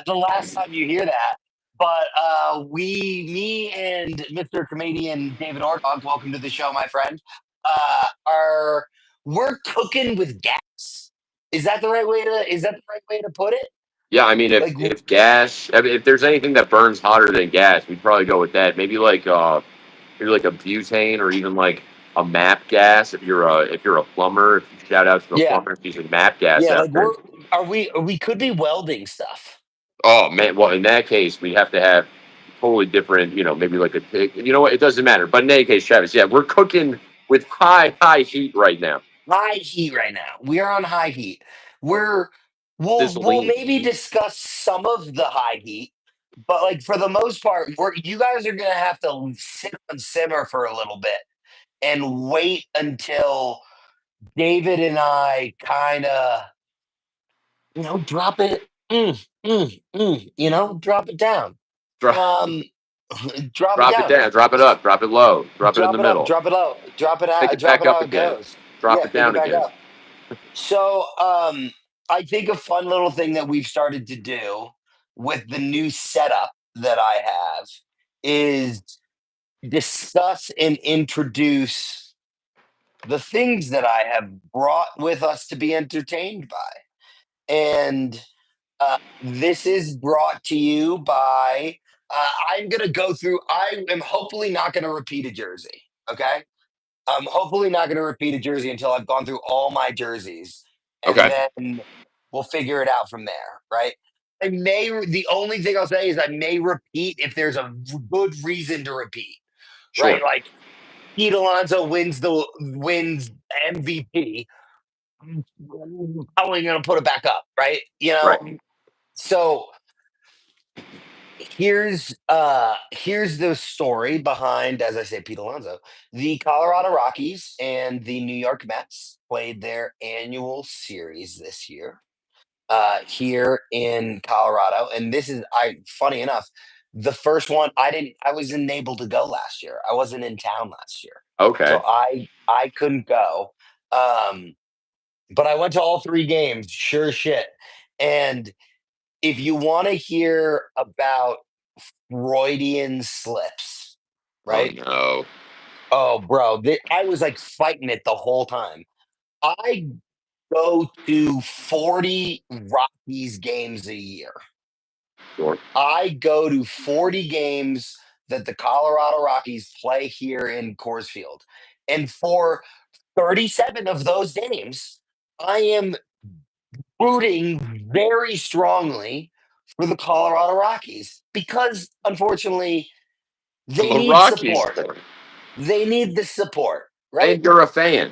the last time you hear that. But me and Mr. Comedian David Ordog, welcome to the show, my friend. Are we're cooking with gas? Is that the right way to? Is that the right way to put it? Yeah, I mean, Like, if gas, I mean, if there's anything that burns hotter than gas, we'd probably go with that. Maybe like a butane or even like a MAP gas. If you're a plumber, if you shout out to the yeah, plumber if using MAP gas yeah. out Like there. we could be welding stuff. Oh man, well in that case we'd have to have totally different, maybe like a pig. You know what? It doesn't matter. But in any case, Travis, yeah, we're cooking with high heat right now. High heat right now. We are on high heat. We're we'll Sizzling. maybe discuss some of the high heat, but like for the most part, you guys are gonna have to sit and simmer for a little bit and wait until David and I kind of drop it, drop it down, Drop, um, drop it drop it down, down, drop it up, drop it low, drop it in the drop it up, middle, drop it low, drop it pick out, it drop back it up how it again, goes. drop Yeah, it pick it down back again. up. So, I think a fun little thing that we've started to do with the new setup that I have is discuss and introduce the things that I have brought with us to be entertained by. And this is brought to you by, I'm going to go through, I am hopefully not going to repeat a jersey. Okay. I'm hopefully not going to repeat a jersey until I've gone through all my jerseys, and Okay, then we'll figure it out from there, right? The only thing I'll say is I may repeat if there's a good reason to repeat, right? sure, Like Pete Alonso wins MVP. I'm probably going to put it back up, right? right. So here's the story behind, as I say, Pete Alonso. The Colorado Rockies and the New York Mets played their annual series this year here in Colorado. And this is I funny enough, the first one I wasn't able to go last year. I wasn't in town last year. So Okay. I couldn't go. Um, but I went to all three games, sure as shit. And if you want to hear about Freudian slips, Oh right? no. Oh, bro, I was like fighting it the whole time. I go to 40 Rockies games a year. Sure. I go to 40 games that the Colorado Rockies play here in Coors Field. And for 37 of those games, I am rooting very strongly for the Colorado Rockies because unfortunately For they the need Rockies, support. They need the support, right? and you're a fan.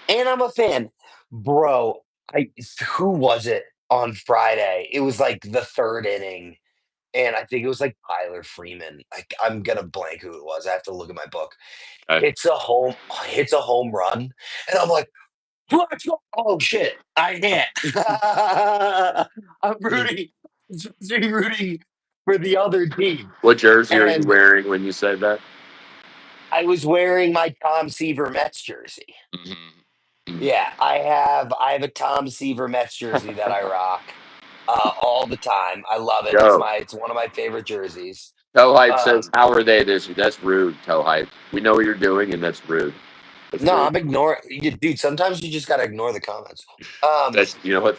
And I'm a fan. Bro, I who was it on Friday? It was like the third inning. And I think it was like Tyler Freeman. I'm gonna blank who it was. I have to look at my book. Uh, Hits a home run. And I'm like, let's go. Oh shit. I hit. I'm rooting. I'm supposed to be rooting for the other team. what jersey are you And wearing when you said that? I was wearing my Tom Seaver Mets jersey. Mm-hmm. Yeah, I have a Tom Seaver Mets jersey that I rock all the time. I love it. Yo, It's one of my favorite jerseys. Toe Hype says, Um, "How are they this year?" That's rude, Toe Hype. We know what you're doing, and that's rude. That's no, rude. I'm ignoring you, dude. Sometimes you just gotta ignore the comments. Um, That's you know what?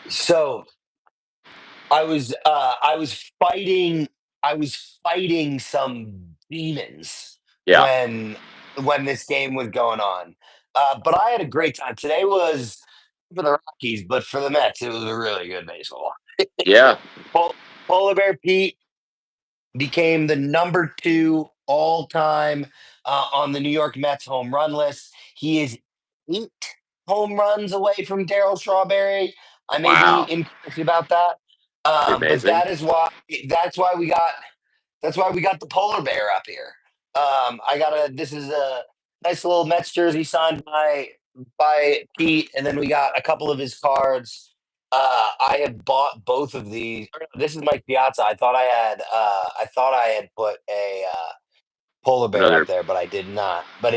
so I was fighting some demons Yeah. when this game was going on. But I had a great time. Today was for the Rockies, but for the Mets, it was a really good baseball. Yeah. Polar Bear Pete became the number two all time on the New York Mets home run list. He is 8 home runs away from Daryl Strawberry. I may Wow. be incorrect about that, Pretty but amazing. that's why we got the polar bear up here. I got a this is a nice little Mets jersey signed by Pete, and then we got a couple of his cards. I have bought both of these. This is Mike Piazza. I thought I had put a polar bear up Another. there, but I did not. But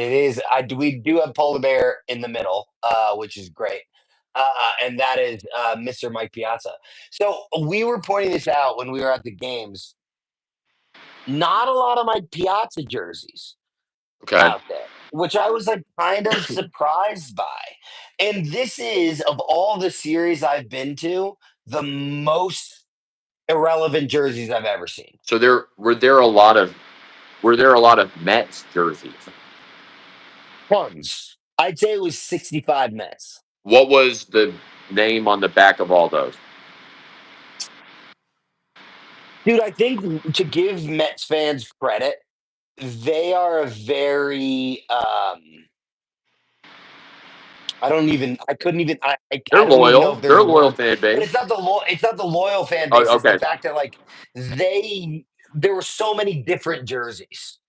we do have polar bear in the middle, which is great. and that is Mr. Mike Piazza. So we were pointing this out when we were at the games. Not a lot of Mike Piazza jerseys Okay. out there, which I was like kind of surprised by. And this is of all the series I've been to, the most irrelevant jerseys I've ever seen. So there a lot of Mets jerseys? Tons. I'd say it was 65 Mets. What was the name on the back of all those? Dude, I think to give Mets fans credit, they are a very I couldn't even They're I don't even know loyal. if They're there's a a loyal word, fan but base. it's not the loyal fan Oh, base, it's the okay. fact that like they there were so many different jerseys.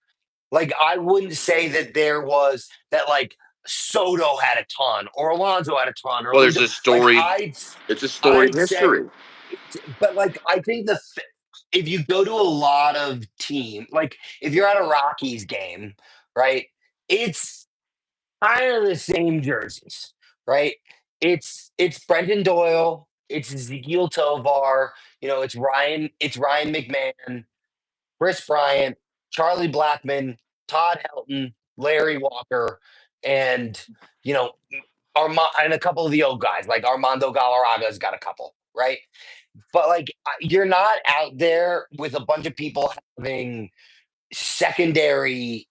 Like I wouldn't say that there was that like Soto had a ton or Alonso had a ton or Well, there's Lindor. a Like storied. It's a storied I'd say history. but like I think if you go to a lot of like if you're at a Rockies game, right? It's kind of the same jerseys, right? It's Brendan Doyle, it's Ezekiel Tovar, it's Ryan McMahon, Chris Bryant, Charlie Blackman, Todd Helton, Larry Walker, and you know and a couple of the old guys like Armando Galarraga's got a couple, right? But like you're not out there with a bunch of people having secondary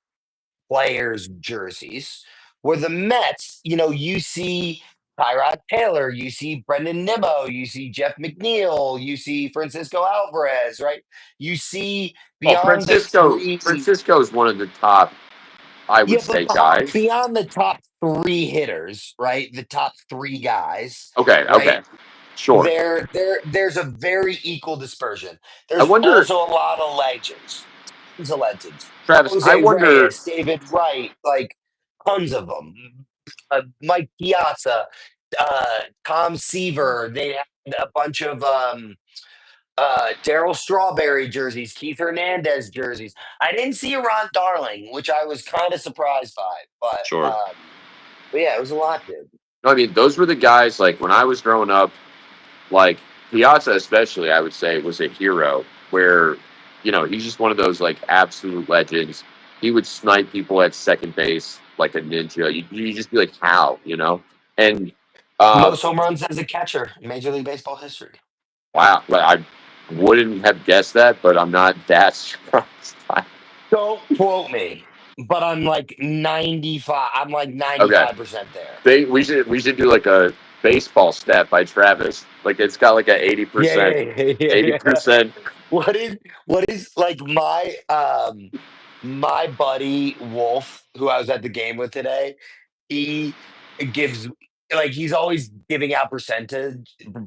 players' jerseys. Where the Mets, you see Tyrod Taylor, you see Brendan Nimmo, you see Jeff McNeil, you see Francisco Alvarez, right? You see Oh, beyond the Francisco. three, Francisco is one of the top, I would yeah, but say, guys. beyond the top three hitters, right? The top three guys, Okay. right? Okay. Sure. There's a very equal dispersion. I There's wonder, also a lot of legends, tons of legends. Travis. I Jose wonder. Reyes, David Wright, like tons of them. Mike Piazza, Tom Seaver. They had a bunch of Daryl Strawberry jerseys, Keith Hernandez jerseys. I didn't see a Ron Darling, which I was kind of surprised by, Sure. but yeah, it was a lot, dude. No, I mean, those were the guys. Like when I was growing up, like Piazza, especially, I would say was a hero. Where, he's just one of those like absolute legends. He would snipe people at second base like a ninja. You just be like, how, And uh, Most home runs as a catcher in Major League Baseball history. wow, like, I wouldn't have guessed that, but I'm not that surprised. Don't quote me, but I'm like 95. I'm like Okay, 95% there. we should do like a baseball stat by Travis. Like it's got like a 80 Yeah, percent, yeah, yeah, yeah, eighty yeah. percent. What is like my buddy Wolf, who I was at the game with today, he gives like he's always giving out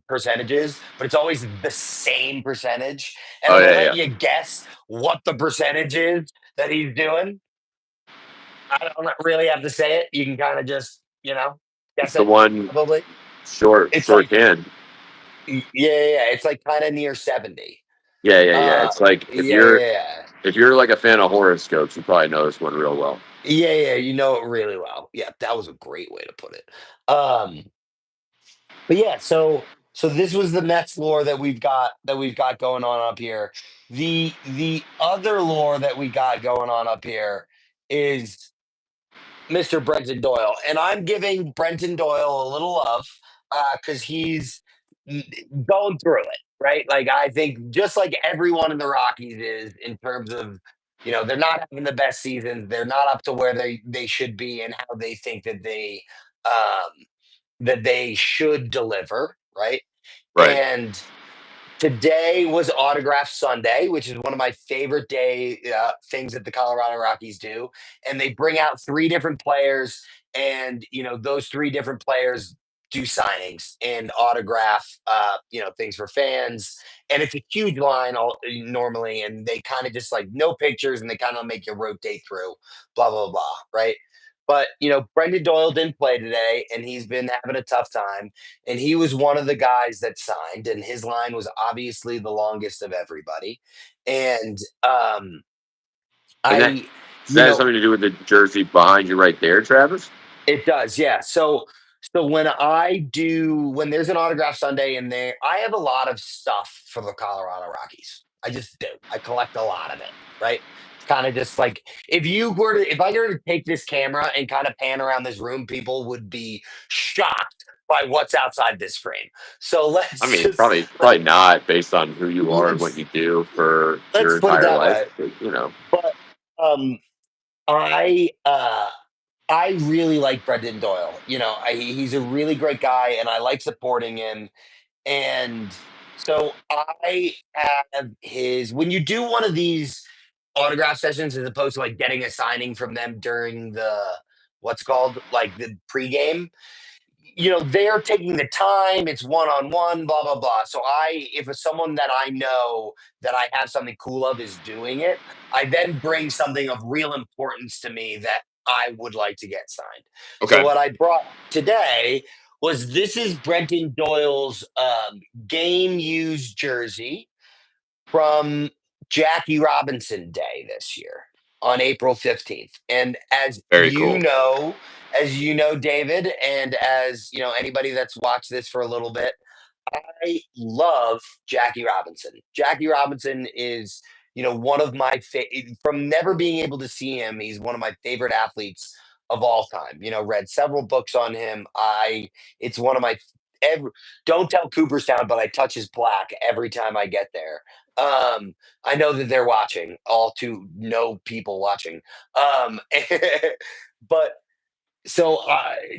percentages, but it's always the same percentage. And Oh I'm gonna yeah, let yeah. you guess what the percentage is that he's doing. I don't really have to say it. You can kind of just, guess It's the it one probably. short It's short like hand. yeah, yeah, yeah. It's like kind of near 70. Yeah, yeah, yeah. It's like if Yeah, you're yeah, yeah. if you're like a fan of horoscopes, you probably know this one real well. Yeah, yeah, you know it really well. Yeah, that was a great way to put it. Um, but yeah, so this was the Mets lore that we've got going on up here. The other lore that we got going on up here is Mr. Brenton Doyle, and I'm giving Brenton Doyle a little love because he's n- going through it, right? Like I think just like everyone in the Rockies is in terms of they're not having the best seasons, they're not up to where they should be, and how they think that they should deliver, right? Right. And today was Autograph Sunday, which is one of my favorite things that the Colorado Rockies do. And they bring out three different players, and those three different players do signings and autograph, things for fans. And it's a huge line normally, and they kind of just like no pictures, and they kind of make you rotate through, blah blah blah, right? But Brendan Doyle didn't play today, and he's been having a tough time, and he was one of the guys that signed, and his line was obviously the longest of everybody. And And that I, does you that have know, something to do with the jersey behind you right there, Travis? it does, yeah. So So when there's an autograph Sunday in there, I have a lot of stuff for the Colorado Rockies. I just do. I collect a lot of it, right? It's kind of just like if I were to take this camera and kind of pan around this room, people would be shocked by what's outside this frame. So I mean, probably not based on who you are and what let's you do for your let's put it entire that life. way. But, you know, But um, I I really like Brendan Doyle. He's a really great guy, and I like supporting him. And so I have his when you do one of these autograph sessions as opposed to like getting a signing from them during the what's called like the pregame, they're taking the time, it's one on one, blah, blah, blah. So if it's someone that I know that I have something cool of is doing it, I then bring something of real importance to me that I would like to get signed. So okay, what I brought today was this is Brenton Doyle's game used jersey from Jackie Robinson Day this year on April 15th. And very cool. as you know, David, and as anybody that's watched this for a little bit, I love Jackie Robinson. Jackie Robinson is, one of my from never being able to see him, he's one of my favorite athletes of all time. Read several books on him. It's one of my every, don't tell Cooperstown, but I touch his plaque every time I get there. I know that they're watching, all too no people watching. Um, but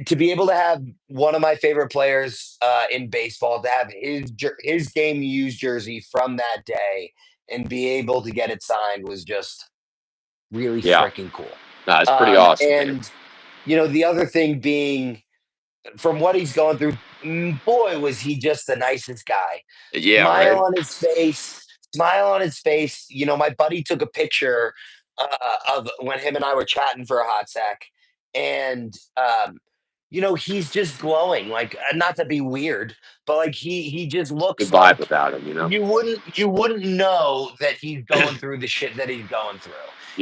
to be able to have one of my favorite players in baseball to have his game used jersey from that day and be able to get it signed was just really Yeah, freaking cool. no, it's pretty awesome, man. And the other thing being from what he's going through, boy, was he just the nicest guy. Yeah, Smile right. on his face, smile on his face. My buddy took a picture of when him and I were chatting for a hot sec, and he's just glowing. Like, not to be weird, but like he just Good looks vibe like about him, you know. you wouldn't know that he's going through the shit that he's going through.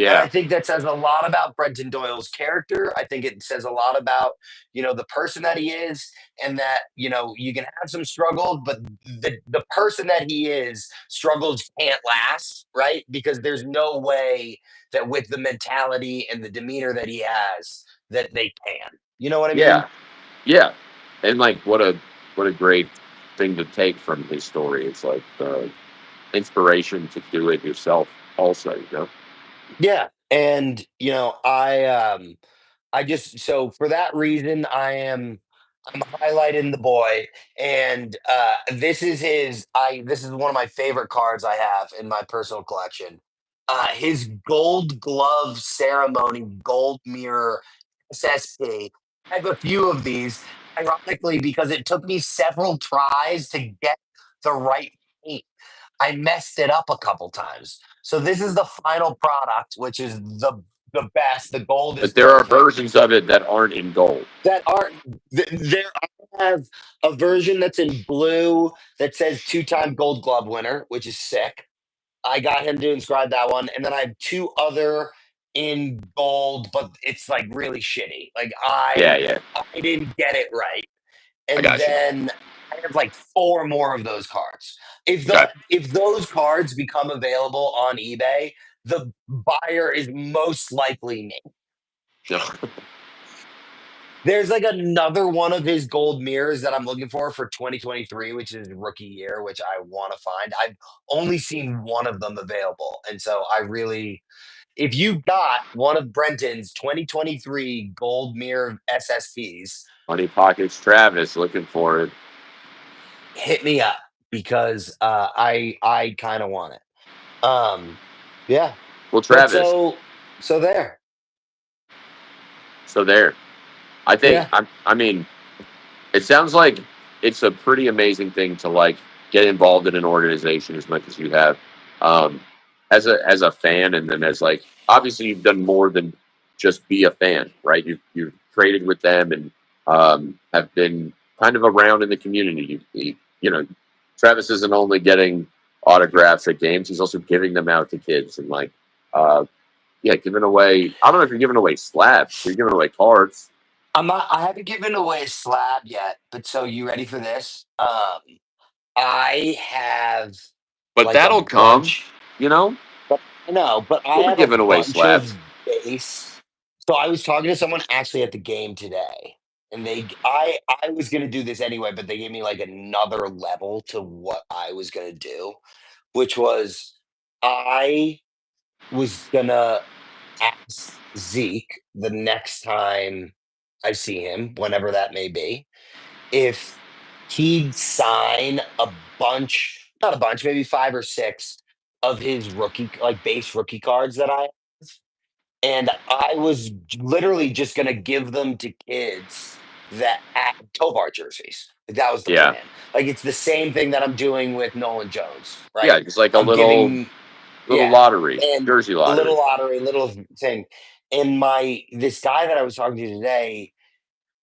And I Yeah, think that says a lot about Brenton Doyle's character. I think it says a lot about the person that he is, and that you can have some struggles, but the person that he is, struggles can't last, right? Because there's no way that with the mentality and the demeanor that he has that they can. You know what I mean? yeah, yeah. And like, what a great thing to take from his story. It's like the inspiration to do it yourself, also. You know. Yeah. And I just so for that reason I'm highlighting the boy, and this is one of my favorite cards I have in my personal collection. His gold glove ceremony gold mirror SSP. I have a few of these, ironically, because it took me several tries to get the right paint. I messed it up a couple times. So this is the final product, which is the best. The gold is But there are perfect. versions of it that aren't in gold. That aren't there. I have a version that's in blue that says two-time Gold Glove winner, which is sick. I got him to inscribe that one, and then I have two other in gold, but it's like really shitty. Like Yeah, I yeah. I didn't get it right, I and got you. then I have like four more of those cards. Okay. If those cards become available on eBay, the buyer is most likely me. No. There's like another one of his gold mirrors that I'm looking for 2023, which is rookie year, which I want to find. I've only seen one of them available. And so if you got one of Brenton's 2023 gold mirror SSPs, Money Pockets Travis looking for it. hit me up because I kind of want it. Yeah. Well, But Travis. so there. So there. I think. Yeah. I mean, it sounds like it's a pretty amazing thing to like get involved in an organization as much as you have, um, as a fan, and then as like obviously you've done more than just be a fan, right? You've traded with them and have been kind of around in the community. Travis isn't only getting autographs at games; he's also giving them out to kids and uh, giving away. I don't know if you're giving away slabs, you're giving away cards. I haven't given away a slab yet, but so you ready for this? I have But like a that'll come, bunch. you know. But no, but I We'll be have a giving away bunch of slabs. base. So I was talking to someone actually at the game today, and I was gonna do this anyway, but they gave me like another level to what I was gonna do, which was I was gonna ask Zeke the next time I see him, whenever that may be, if he'd sign a bunch, not a bunch, maybe 5 or 6 of his rookie like, base rookie cards that I have, and I was literally just gonna give them to kids that had Tovar jerseys. Like, that was the Yeah, plan. Like, it's the same thing that I'm doing with Nolan Jones, yeah. right? It's like a I'm giving little yeah, lottery, and jersey a lottery. little lottery, little thing, and my this guy that I was talking to today,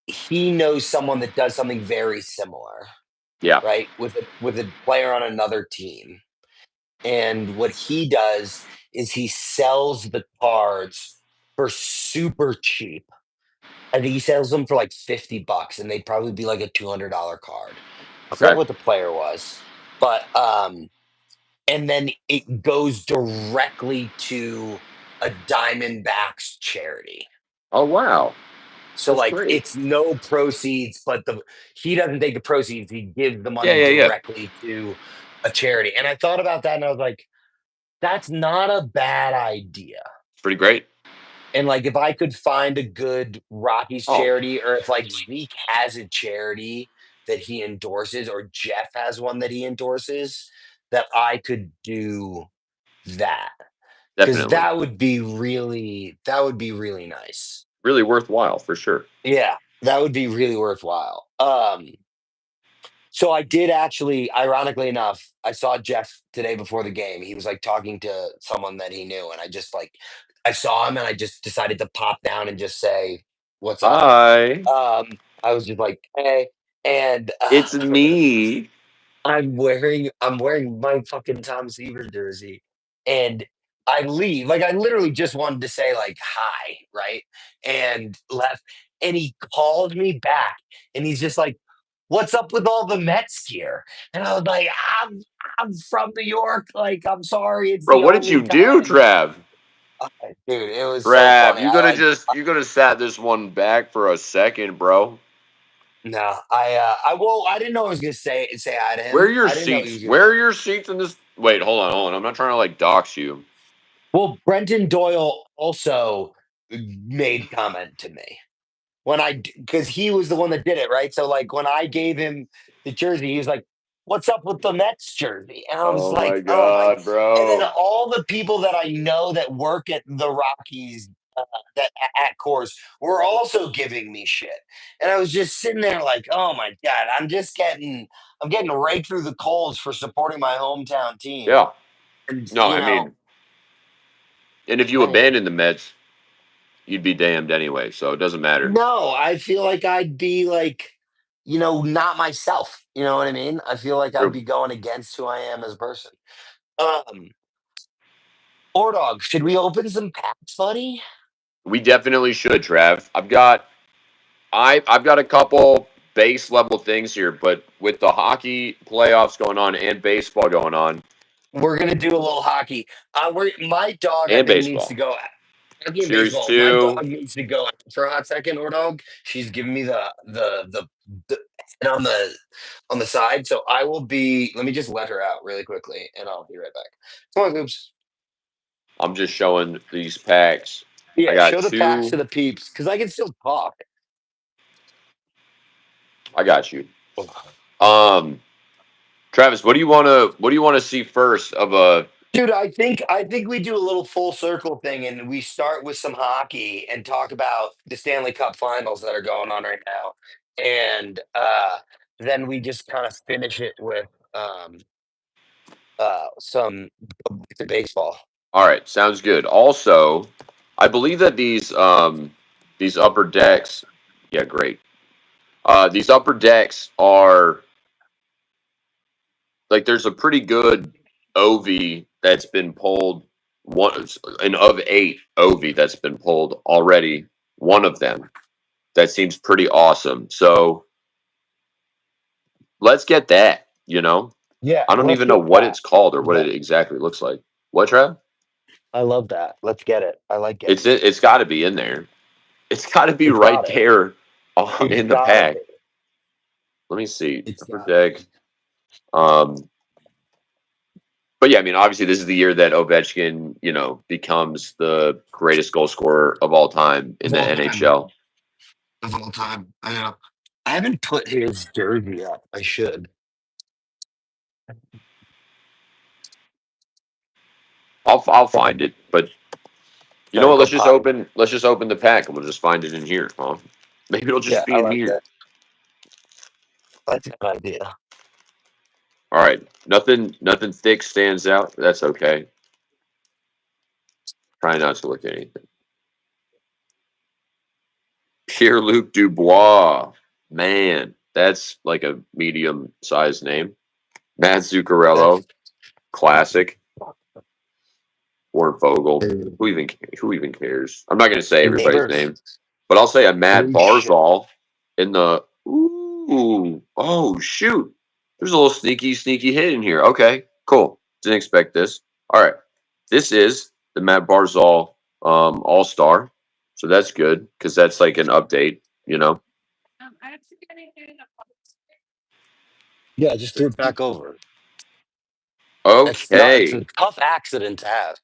he knows someone that does something very similar, Yeah. right? With a player on another team. And what he does is he sells the cards for super cheap. I think he sells them for like 50 bucks and they'd probably be like a $200 card. I forget Okay. what the player was, but and then it goes directly to a Diamondbacks charity. Oh wow, So that's like great. it's no proceeds, but the he doesn't take the proceeds, he gives the Yeah, money yeah, yeah. directly to a charity. And I thought about that and I was like, that's not a bad idea. It's pretty great. And like if I could find a good Rockies Oh, charity, or if like Zeke has a charity that he endorses, or Jeff has one that he endorses, that I could do that. Because definitely. that would be really nice. Really worthwhile for sure. Yeah, that would be really worthwhile. So I did actually, ironically enough, I saw Jeff today before the game. He was like talking to someone that he knew, and I just like I saw him and I just decided to pop down and just say, "What's up?" Hi, I was just like, "Hey," and it's me. I'm wearing my fucking Tom Seaver jersey, and I leave. Like I literally just wanted to say like hi, right? And left. And he called me back and he's just like, "What's up with all the Mets gear?" And I was like, I'm from New York. Like, I'm sorry, it's Bro, the what did you only do, time. Trav? Dude, it was so Trav, funny. you could have you could have sat this one back for a second, bro. No, I didn't know I was gonna say hi to Where are him. your I didn't know he seats? was gonna. Where are your seats in this? Wait, hold on. I'm not trying to like dox you. Well, Brenton Doyle also made comment to me when because he was the one that did it, right? So like when I gave him the jersey, he was like, "What's up with the Mets jersey?" And I was Oh my like, "Oh my!" god, And then bro. all the people that I know that work at the Rockies, that at course, were also giving me shit, and I was just sitting there like, "Oh my god, I'm getting raked through the coals for supporting my hometown team." Yeah. And No, I mean, and if you anyway. abandon the Mets, you'd be damned anyway, so it doesn't matter. No, I feel like I'd be like, not myself. You know what I mean? I feel like I'd True. be going against who I am as a person. Um, Ordog, should we open some packs, buddy? We definitely should, Trav. I've got a couple base level things here, but with the hockey playoffs going on and baseball going on We're gonna do a little hockey. My dog, I and think, needs to baseball. go. Hockey and Series baseball. My 2. dog needs to go for a hot second. Ordog, she's giving me the head on the side. So I will be. Let me just let her out really quickly, and I'll be right back. Come on, Goops. I'm just showing these packs. I Yeah, got show the packs to two. the peeps because I can still talk. I got you. Um Travis, what do you want to see first of a Dude, I think we do a little full circle thing and we start with some hockey and talk about the Stanley Cup finals that are going on right now. And then we just kind of finish it with um some baseball. All right, sounds good. Also, I believe that these upper decks, yeah, great. These upper decks are like there's a pretty good OV that's been pulled. One, and of 8 OV that's been pulled already. One of them. That seems pretty awesome. So let's get that. Yeah, I don't let's even know get what that. it's called or what That it exactly looks like. What, Trav? I love that. Let's get it. I like it. It's got to be in there. It's got to be It's right got it. there It's in the gotta pack. be. Let me see. It's Upper gotta deck. be. Um, but yeah, I mean, obviously, this is the year that Ovechkin, becomes the greatest goal scorer of all time in Of the all time. NHL. Of all time. I know. I haven't put his jersey up. I should. I'll find Um, it, but you know what? Psycho Pine. Let's just open the pack and we'll just find it in here, huh? Maybe it'll Yeah, just be I in like here. that. That's a good idea. All right, nothing thick stands out. That's okay. Try not to look at anything. Pierre Luc Dubois, man, that's like a medium sized name. Matt That's Zuccarello, classic. Warren Fogle. uh, Who even cares? I'm not going to say everybody's neighbors. name, but I'll say a Matt Holy shit. Barzal in the. Ooh, oh shoot! There's a little sneaky hit in here. Okay, cool. Didn't expect this. All right, this is the Matt Barzal All Star, so that's good because that's like an update. Yeah, just threw it back over. It's Okay, a tough accident to have.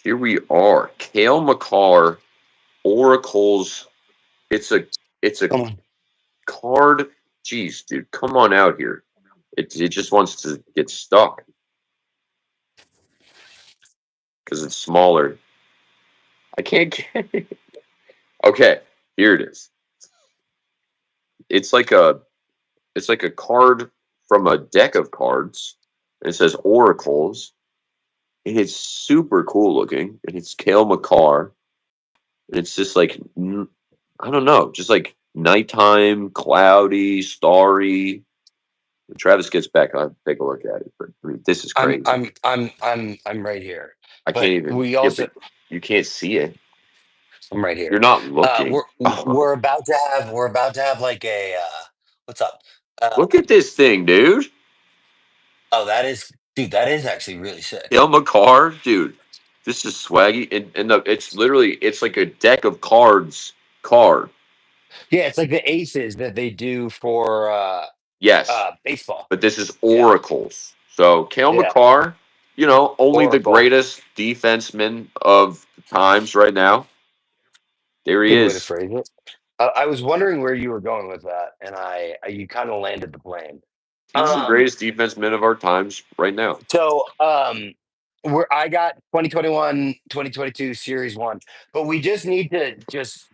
here we are. Kale McCarr, Oracles. It's a it's a Come on. card. Jeez, dude, come on out here. It just wants to get stuck because it's smaller. I can't get it. Okay, here it is. It's like a card from a deck of cards. It says Oracles, and it's super cool looking. And it's Kale McCarr, and it's just like I don't know, just like nighttime, cloudy, starry. When Travis gets back, I'll take a look at it. But I mean, this is I'm crazy. I'm I'm I'm right here. I can't But even. we Yeah, also but you can't see it. I'm right You're here. not looking. We're we're about to have like a what's up? Look at this thing, dude. Oh, that is, dude, that is actually really sick. Dale McCarr, dude. This is swaggy, and it's like a deck of cards card. Yeah, it's like the aces that they do for Yes, baseball. but this is Yeah. oracles. So Kale Yeah. McCarr, only the Oracle. greatest defenseman of times right now. There he Good way to is. phrase it. I was wondering where you were going with that, and you kind of landed the plane. He's the Um, greatest defenseman of our times right now. so where I got 2021, 2022 series one, but we just need to just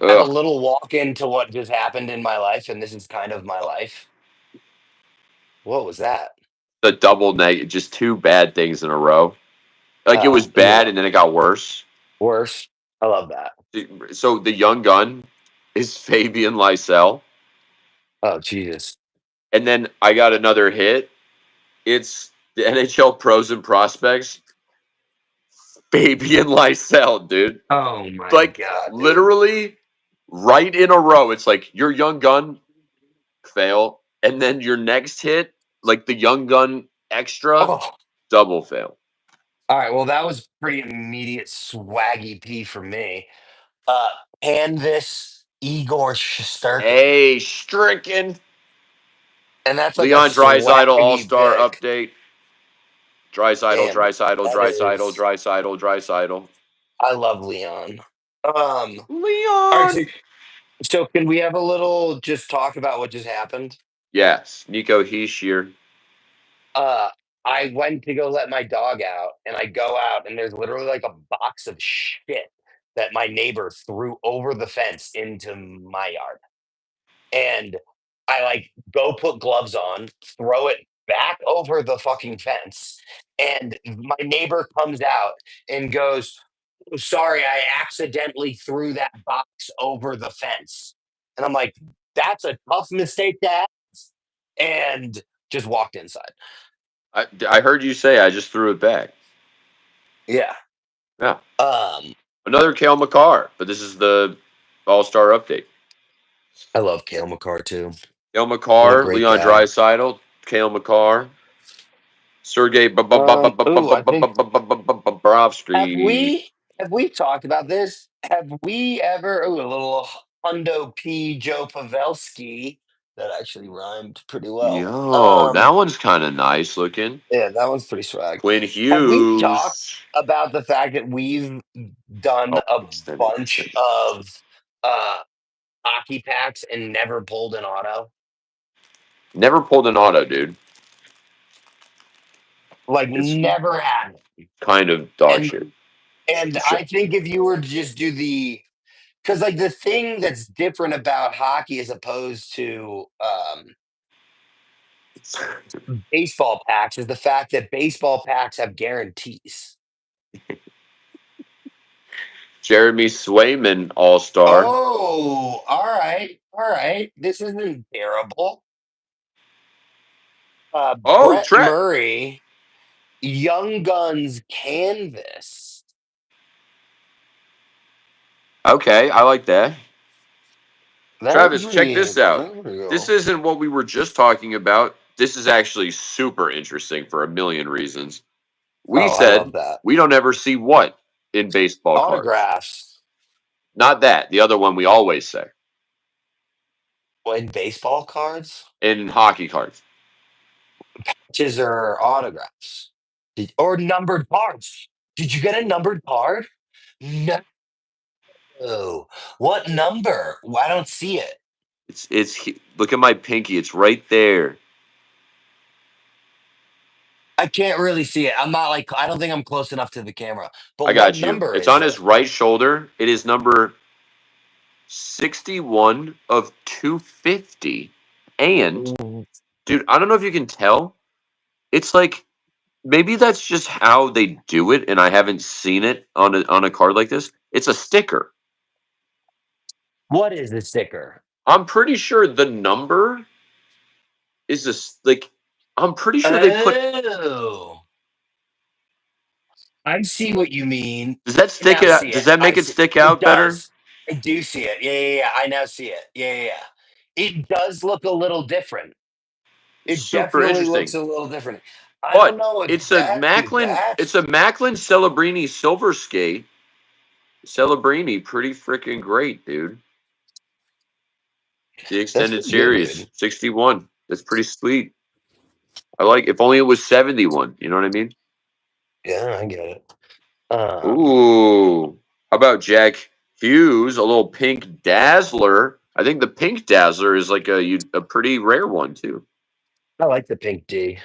have a Ugh, little walk into what just happened in my life, and this is kind of my life. What was that? the double negative, just two bad things in a row. Like it was You bad love and then it got worse. worse. I love that. So the young gun is Fabian Lysell, Oh Jesus. and then I got another hit. It's the NHL pros and prospects. Fabian Lysell, dude. Oh my Like god, dude. literally right in a row. It's like your young gun fail, and then your next hit, like the young gun extra, Oh, double fail. all right. Well, that was pretty immediate swaggy P for me. Uh, Canvas Igor Shesterkin, Hey, stricken. and that's like a Leon Drysidle All swaggy Star pick. update. Drysidle, Damn, Drysidle, that Drysidle, is. Drysidle, Drysidle. I love Leon. All right. Leon. So can we have a little just talk about what just happened? Yes, Nico Heishier. Uh, I went to go let my dog out, and I go out, and there's literally like a box of shit that my neighbor threw over the fence into my yard. And I like go put gloves on, throw it back over the fucking fence, and my neighbor comes out and goes, "Oh, sorry, I accidentally threw that box over the fence." And I'm like, "That's a tough mistake to have," and just walked inside. I heard you say I just threw it back. Yeah. Yeah. Um, Another Kale McCarr, but this is the All-Star update. I love Kale McCarr too. Cale What a McCarr, great Leon guy. Draisaitl, Cale McCarr, Sergey I think have Bobrovsky. we talked about this? Have we ever? Ooh, a little Hundo P. Joe Pavelski that actually rhymed pretty well. Yo, that one's kind of nice looking. Yeah, that one's pretty swag. Quinn Have we talked Hughes. about the fact that we've done Oh, a extended. bunch of uh hockey packs and never pulled an auto? Never pulled an auto, dude. Like It's never had it. kind of dog And shit. and I think if you were to just do the because like the thing that's different about hockey as opposed to baseball packs is the fact that baseball packs have guarantees. Jeremy Swayman, All-Star. Oh, all right. This isn't terrible. Oh, Brett Trent. Murray, Young Guns canvas. Okay, I like that. That's Travis, check pretty. this out. That's pretty This cool. isn't what we were just talking about. This is actually super interesting for a million reasons. We Oh, I love said that. we don't ever see what in baseball cards. Autographs. Not that. The other one we always say. In baseball cards, In hockey cards. patches or autographs, or numbered cards. Did you get a numbered card? No. What number? I don't see it. Look at my pinky. It's right there. I can't really see it. I'm not like I don't think I'm close enough to the camera. I But what got you. number It's is on his it? right shoulder. It is number 61 of 250. And Ooh. dude, I don't know if you can tell. It's like maybe that's just how they do it, and I haven't seen it on a card like this. It's a sticker. What is the sticker? I'm pretty sure the number is this like. I'm pretty sure they put. Oh, I see what you mean. Does that I stick now it? see Does it. that I make it see. stick It out better? does. I do see it. Yeah. I now see it. Yeah. It does look a little different. It's It super definitely looks interesting. a little different. I don't But know if it's a dude, Macklin. It's a that's Macklin Celebrini Silver Skate. Celebrini, pretty freaking great, dude. The that's extended pretty good, series, dude. 61. That's pretty sweet. I like. If only it was 71. You know what I mean? Yeah, I get it. Um, Ooh. How about Jack Hughes? A little pink dazzler. I think the pink dazzler is like a pretty rare one too. I like the pink D.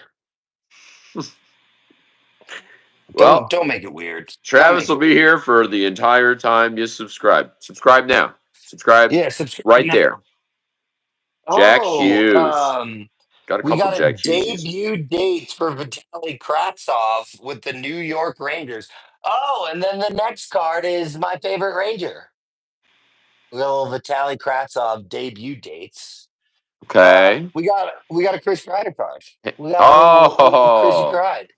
Well, Don't make it weird. Don't Travis make will it be weird. here for the entire time you subscribe. Subscribe now. Subscribe Yeah, subscribe right there. now. Jack Oh, Hughes. Got a we couple got a Jack Hughesies. debut date for Vitaly Kravtsov with the New York Rangers. Oh, and then the next card is my favorite Ranger. We got a little Vitaly Kravtsov debut dates. Okay. We got a Chris Kreider card. We got a little Chrissy Oh, Cried.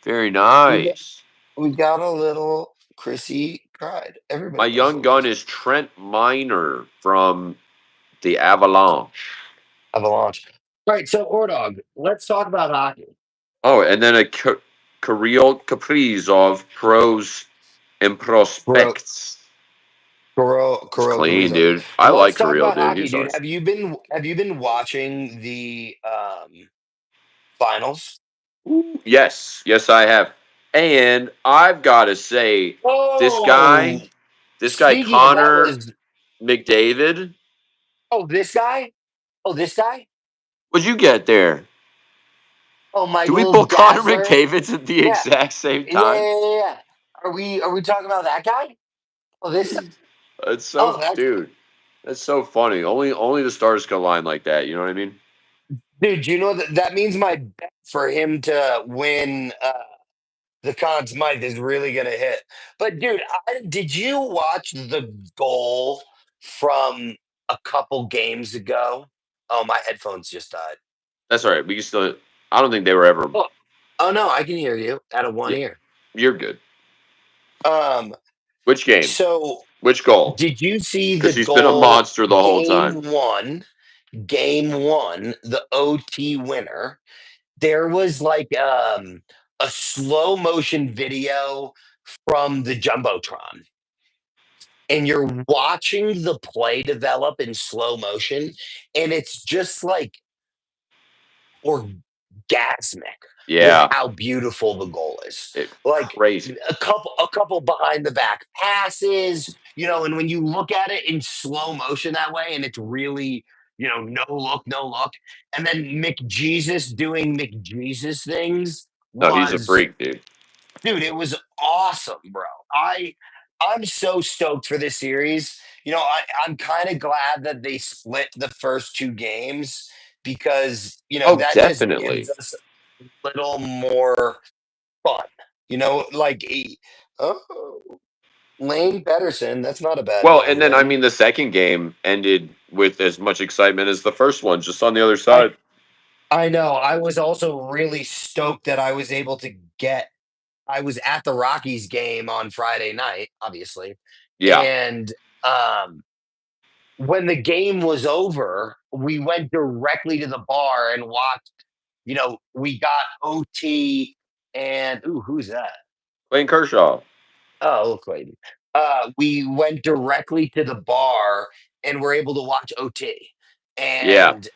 very We got nice. we got a little Chrissy Cried. My Everybody loves a young little gun Chrissy is Trent Miner from the Avalanche. Avalanche. All right, so Ordog, let's talk about hockey. Oh, and then a Kirill Kaprizov pros and Kuro prospects. It's clean, Caruso. dude. I Let's like talk Kirill, about dude. hockey, He's dude. awesome. Have you been watching the finals? Ooh, yes, yes, I have. And I've got to say, this Oh, guy, this guy speaking of that Connor was McDavid. this guy? Oh, this guy? What'd you get there? Oh, my Did we little pull Connor dazzler. McDavid at the Yeah. exact same Yeah, time? yeah, yeah, yeah. Are we talking about that guy? Oh, this guy? That's Oh, so, that dude. That's so funny. Only the stars can align like that. You know what I mean? dude, you know that means my bet for him to win the Conn Smythe is really gonna hit. But dude, did you watch the goal from a couple games ago? Oh, my headphones just died. That's all right. We can still. I don't think they were ever. Oh, oh no, I can hear you out of one Yeah, ear. you're good. Um, Which game? so Which goal? Did you see the Because he's been a goal monster the whole time. game one, the OT winner? There was like a slow motion video from the Jumbotron. And you're watching the play develop in slow motion, and it's just like orgasmic with Yeah, how beautiful the goal is. Like crazy. a couple behind the back passes, and when you look at it in slow motion that way, and it's really, no look, and then McJesus doing McJesus things No, he's a was, freak, dude. dude, it was awesome, bro. I'm so stoked for this series. I'm kind of glad that they split the first two games because Oh, that just gives definitely. us a little more fun. Like oh, Lane Pedersen. That's not a bad Well, and name, then I man. mean the second game ended with as much excitement as the first one, just on the other I side. I know. I was also really stoked that I was able to get. I was at the Rockies game on Friday night, obviously, Yeah, and um when the game was over, we went directly to the bar and watched. We got OT and ooh, who's that? Clayton Kershaw. Oh, look, Clayton. We went directly to the bar and were able to watch OT Yeah, and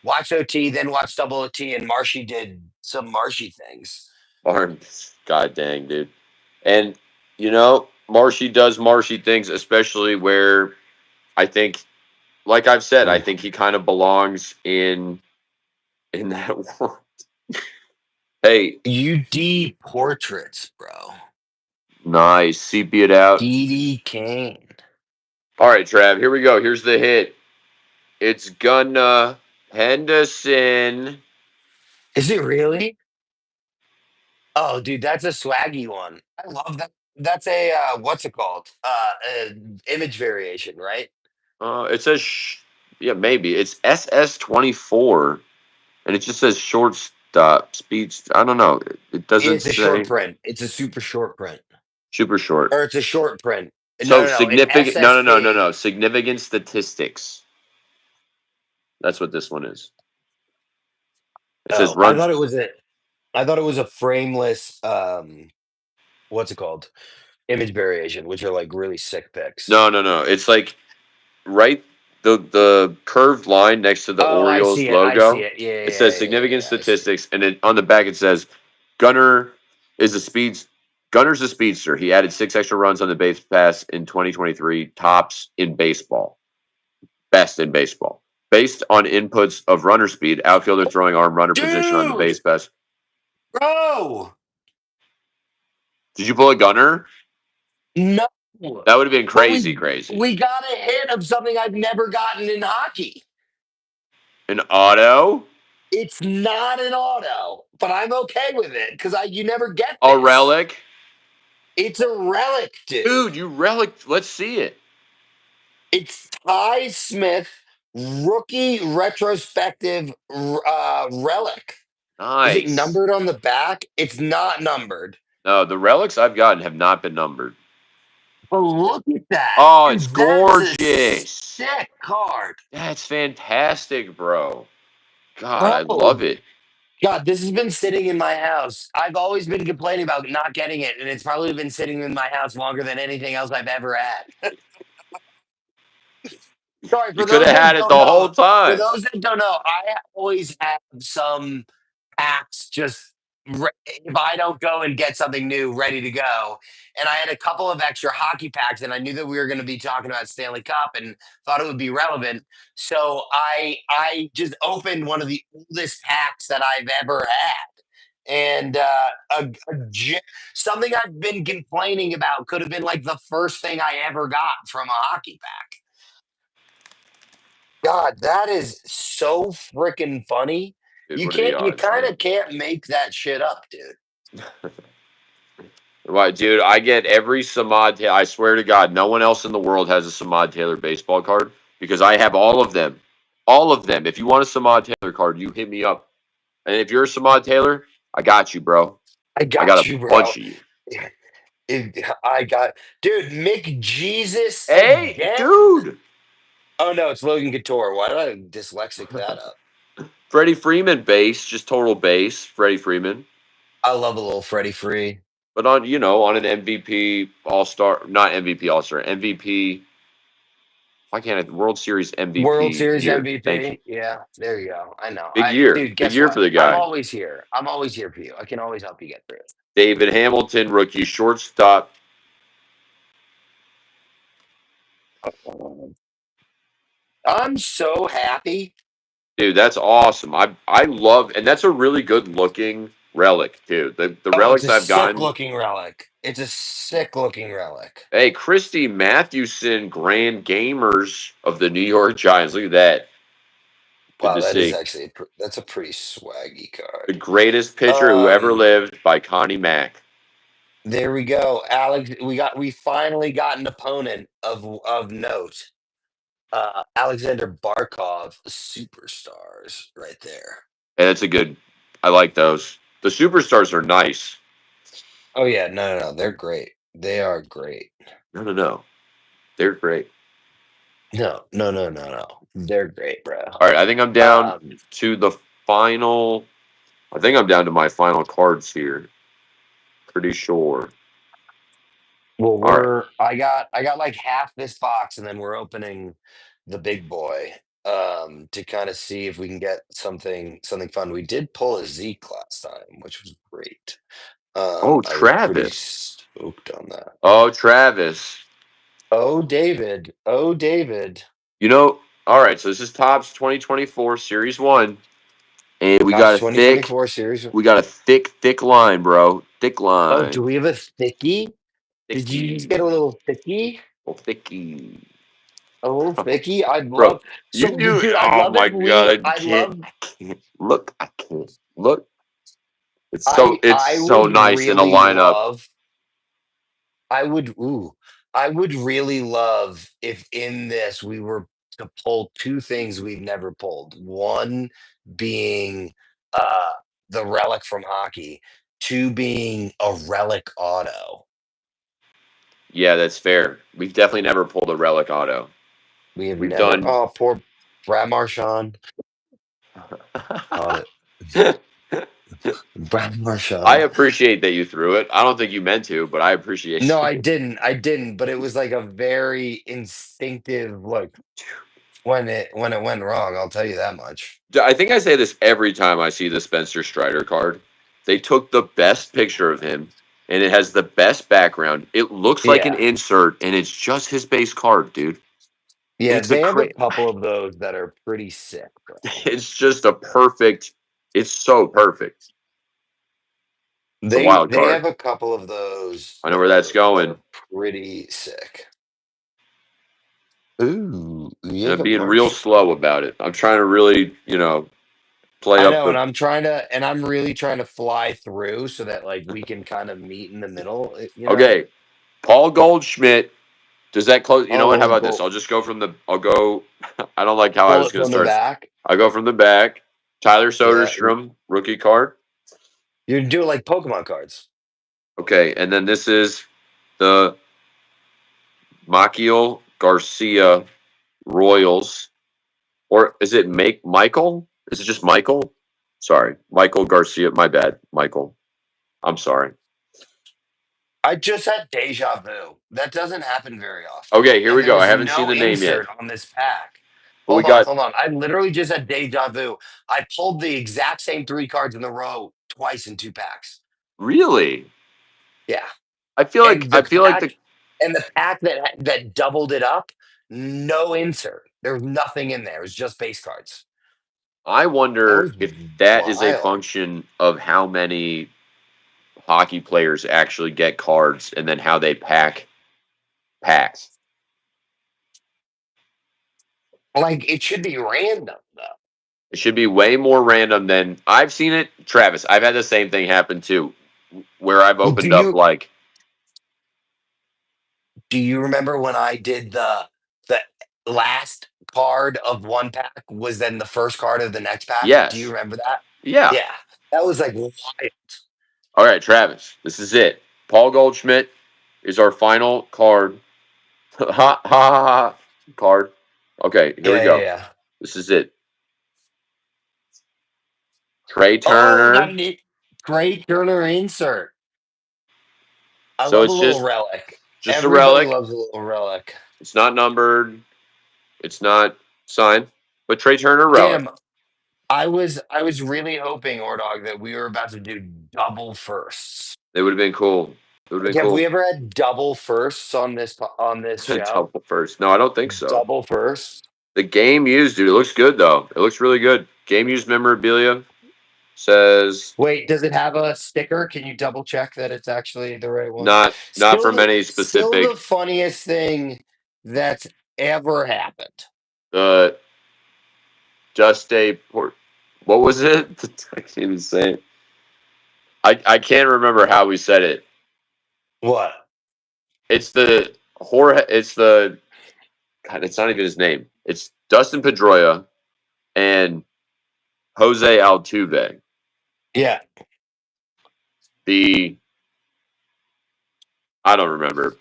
watch OT, then watch double OT, and Marshy did some Marshy things. Barn. God dang, dude. And Marshy does Marshy things, especially where I think, like I've said, I Ooh. think he kind of belongs in that world. Hey, UD portraits, bro. nice. Sepia it out. DD Kane. All right, Trav, here we go. Here's the hit. It's gonna Henderson. Is it really? Oh, dude, that's a swaggy one. I love that. That's a what's it called? Image variation, right? It says, yeah, maybe. It's SS24, and it just says shortstop speeds. I don't know. It doesn't It's a short say print. It's a super short print, super short. or it's a short print. No, So no, no. An significant. No, no, no, no, SST. no. Significant statistics. That's what this one is. It says Oh, I runs. thought it was a. I thought it was a frameless. What's it called? Image variation, which are like really sick pics. No, no, no. It's like right the curved line next to the Oh, I Orioles see it. I see logo. it. Yeah, It yeah, says yeah, yeah, significant yeah. I see it. statistics, and then on the back it says Gunner is a speeds. Gunner's a speedster. He added 6 extra runs on the base pass in 2023. Tops in baseball, best in baseball, based on inputs of runner speed, outfielder throwing arm, runner position on the Dude, base pass. bro, Did you pull a Gunner? no. That would have been But crazy, we crazy. we got a hit of something I've never gotten in hockey. An auto, It's not an auto, but I'm okay with it because you never get a this. relic. It's a relic, Dude, dude. you relic. Let's see it. It's Ty Smith rookie retrospective relic. Is it Nice. numbered on the back? It's not numbered. No, the relics I've gotten have not been numbered. But look at that. Oh, it's Dude, that's a gorgeous. sick card. That's fantastic, bro. God, I love Bro, it. God, this has been sitting in my house. I've always been complaining about not getting it, and it's probably been sitting in my house longer than anything else I've ever had. Sorry, You could have had it the whole for time. those that don't know, I always have some packs just if I don't go and get something new ready to go. And I had a couple of extra hockey packs, and I knew that we were going to be talking about Stanley Cup, and thought it would be relevant. So I just opened one of the oldest packs that I've ever had. And something I've been complaining about could have been like the first thing I ever got from a hockey pack. God, that is so freaking funny. Dude, You what are the can't, you odds, kind man? of can't make that shit up, dude. Why, dude, I get every Samad. I swear to God, no one else in the world has a Samad Taylor baseball card because I have all of them. All of them. If you want a Samad Taylor card, you hit me up. And if you're a Samad Taylor, I got you, bro. I I got got a you, bro. bunch of you. I got, dude, Mick Jesus Hey, again. dude. Oh no, it's Logan Couture. Why did I dyslexic that up? Freddie Freeman base, just total base. Freddie Freeman. I love a little Freddie Free. But on on an MVP All Star, not MVP All Star, MVP. Why can't it World Series World MVP Series year? Thank you. MVP. Yeah, there you go. I know. Big Dude, guess year what? for the I'm guy. always here. I'm always here for you. I can always help you get through it. David Hamilton, rookie shortstop. I'm so happy. Dude, that's awesome. I love, and that's a really good looking relic too. The Oh, it's relics a I've sick gotten. looking relic. It's a sick looking relic. Hey, Christy Mathewson, Grand Gamers of the New York Giants. Look at that. Good Wow, to that is see. actually that's a pretty swaggy The card. greatest pitcher who ever Um, lived by Connie Mack. there we go, Alex. We finally got an opponent of note. Alexander Barkov, superstars, right there. And it's a good. I like those. The superstars are nice. Oh yeah, no, they're great. They are great. No. They're great. No. They're great, bro. All right, I think I'm down Um, to the final. I think I'm down to my final cards here. Pretty sure. well, All right. I got like half this box, and then we're opening the big boy to kind of see if we can get something fun. We did pull a Zeke last time, which was great. Oh, I was pretty Travis. stoked on that. Oh, Travis. Oh, David. Oh, David. All right, so this is Topps 2024 Series 1. And Tops 2024 series. we got a thick line, bro. Thick Oh, do line. we have a thicky? Did you just Thicky. get a little thicky? Oh, thicky. A little thicky? I'd Bro, love. you So, knew. dude, I'd Oh love my if god, we. I I can't. love. I can't look. I can't look. I It's I so would nice in a really lineup. love. I would. Ooh, I would really love if in this we were to pull two things we've never pulled. One being uh the relic from hockey. Two being a relic auto. Yeah, that's fair. We've definitely never pulled a relic auto. We have We've never. done. Oh, poor Brad Marchand. Caught it. Brad I Marchand. appreciate that you threw it. I don't think you meant to, but I appreciate No, I it. didn't. I didn't. But it was like a very instinctive look when it went wrong. I'll tell you that much. I think I say this every time I see the Spencer Strider card. They took the best picture of him, and it has the best background. It looks like an Yeah, insert, and it's just his base card, dude. yeah. It's a They have a cra- couple of those that are pretty sick, bro. It's just a perfect. It's so perfect. It's a wild They card. have a couple of those I know where that's that going. are pretty sick. Ooh, you And have I'm a being real March. slow about it. I'm trying to really, play I up know, the. and I'm really trying to fly through so that like we can kind of meet in the middle. Okay, Paul Goldschmidt. Does that close? You know what? How Oh, about this? I'll just go from the. I'll go. I don't like how I pull was it going to from the start. back. I'll go from the back. Tyler Yeah, Soderstrom, rookie card. you're doing like Pokemon cards. Okay, and then this is the Maciel Garcia Royals. Or is it make Michael? Is it just Michael? Sorry. Michael Garcia. My bad. Michael. I'm sorry. I just had deja vu. That doesn't happen very often. Okay, here And we there go. I was haven't seen no the name yet. insert on this pack. But we Hold on, got hold on. I literally just had deja vu. I pulled the exact same three cards in a row twice in two packs. really. Yeah. I feel like the And the pack that doubled it up, no insert. There was nothing in there. It was just base cards. I That wonder was if that is a wild. function of how many hockey players actually get cards and then how they pack packs. Like it should be random though. It should be way more random than I've seen it. Travis, I've had the same thing happen too, where I've Well, opened up like, do you remember when I did the last card of one pack was then the first card of the next pack? Do you yes, remember that? yeah. Yeah. That was like wild. All right, Travis, this is it. Paul Goldschmidt, is our final card. Ha ha ha ha. Card. Okay, here we Yeah, yeah, go. yeah. This is it. Trey Oh, we got Turner. a great Turner insert. I So love a it's little just relic. just a Everybody relic. loves a little relic. It's not numbered. It's not signed. But Trey Turner relic. Damn, I was really hoping, Ordog, that we were about to do double firsts. It would have been cool. It would Like, have been have we cool. ever had double firsts on this show? Double first. No, I don't think so. Double firsts. The game used, dude. It looks good though. It looks really good. Game used memorabilia says Wait, does it have a sticker? Can you double check that it's actually the right one? not Still from the any still the specific funniest thing that's ever happened. uh just a port. What was it? I can't even say it. I can't remember how we said it. What? It's the Jorge. It's the God. It's not even his name. It's Dustin Pedroia and Jose Altuve. Yeah. The I don't remember.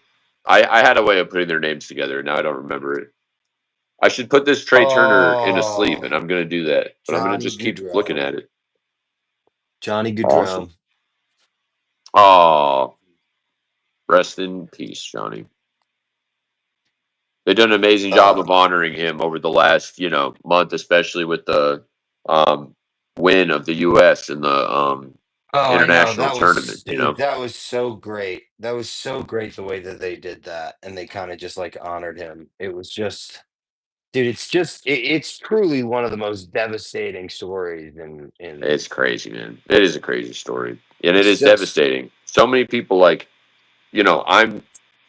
I had a way of putting their names together. Now I don't remember it. I should put this Trey Turner in a sleeve, Oh, and I'm going to do that. But I'm going to Johnny just keep looking Goudreau. at it. Johnny Awesome. Goudreau. Oh, rest in peace, Johnny. They've done an amazing job Uh, of honoring him over the last, month, especially with the um, win of the U.S. in the oh, I know. international That tournament. was dude, that was so great. That was so great the way that they did that and they kind of just like honored him. It was just dude, it's truly one of the most devastating stories in It's crazy, man. It is a crazy story, and it it's is just devastating. So many people, like,